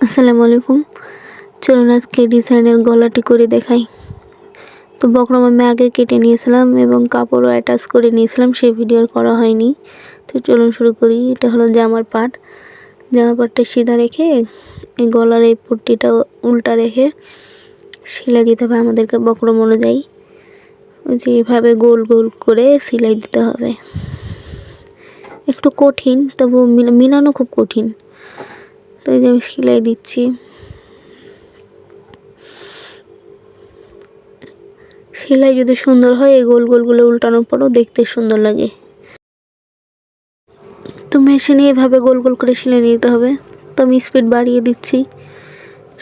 আসসালামু আলাইকুম। চলুন আজকে ডিজাইনের গলাটি করে দেখাই। তো বকরম আমি আগে কেটে নিয়েছিলাম এবং কাপড়ও অ্যাটাচ করে নিয়েছিলাম, সেই ভিডিও করা হয়নি। তো চলুন শুরু করি। এটা হলো জামার পাট। জামার পাটটা সিধা রেখে এই গলার এই পট্টিটা উল্টা রেখে সেলাই দিতে হবে আমাদেরকে বকরম অনুযায়ী। ওই যে এভাবে গোল গোল করে সেলাই দিতে হবে। একটু কঠিন, তবু মিলানো খুব কঠিন। তো এই যে আমি সেলাই দিচ্ছি। সেলাই যদি সুন্দর হয় এই গোল গোলগুলো উল্টানোর পরও দেখতে সুন্দর লাগে। তো মেশিনে এভাবে গোল গোল করে সেলাই নিতে হবে। তো আমি স্পিড বাড়িয়ে দিচ্ছি।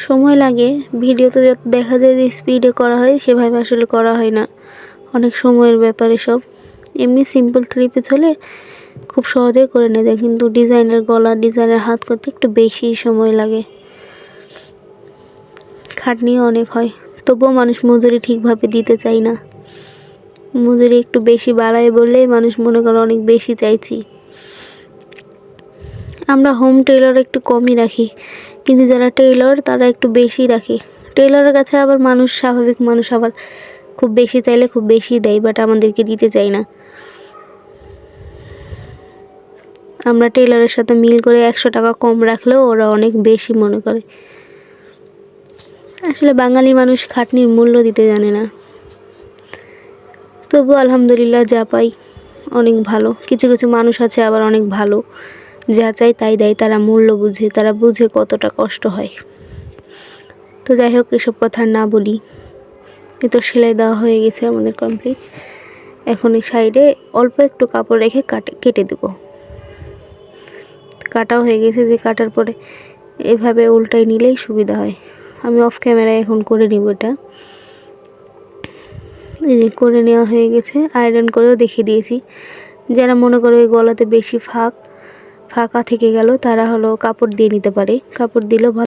সময় লাগে, ভিডিওতে যত দেখা যায় যে স্পিডে করা হয়, সেভাবে আসলে করা হয় না, অনেক সময়ের ব্যাপারে সব। এমনি সিম্পল 3 পিস হলে খুব সহজে করে নেওয়া যায়, কিন্তু ডিজাইনের গলা, ডিজাইনের হাত করতে একটু বেশি সময় লাগে, খাটনিও অনেক হয়। তবুও মানুষ মজুরি ঠিকভাবে দিতে চায় না। মজুরি একটু বেশি বাড়ায় বললেই মানুষ মনে করে অনেক বেশি চাইছি। আমরা হোম টেইলর একটু কমই রাখি, কিন্তু যারা টেইলর তারা একটু বেশি রাখে। টেইলরের কাছে আবার মানুষ, স্বাভাবিক মানুষ আবার খুব বেশি চাইলে খুব বেশি দেয়, বাট আমাদেরকে দিতে চাই না। আমরা টেইলরের সাথে মিল করে 100 টাকা কম রাখলেও ওরা অনেক বেশি মনে করে। আসলে বাঙালি মানুষ খাটনির মূল্য দিতে জানে না। তবু আলহামদুলিল্লাহ যা পাই অনেক ভালো। কিছু কিছু মানুষ আছে আবার অনেক ভালো, যা চাই তাই দেয়, তারা মূল্য বুঝে, তারা বুঝে কতটা কষ্ট হয়। তো যাই হোক, এসব কথা না বলি। এ তো সেলাই দেওয়া হয়ে গেছে আমাদের কমপ্লিট। এখন এই সাইডে অল্প একটু কাপড় রেখে কেটে দেব। কাটাও হয়ে গেছে, যে কাটার পরে এভাবে উল্টাই নিলেই সুবিধা হয়। আমি অফ ক্যামেরায় এখন করে নিব এটা। এই যে করে নেওয়া হয়ে গেছে, আয়রন করেও দেখিয়ে দিয়েছি। যারা মনে করে ওই গলাতে বেশি ফাঁকা থেকে গেল, তারা হলো কাপড় দিয়ে নিতে পারে, কাপড় দিলেও ভালো।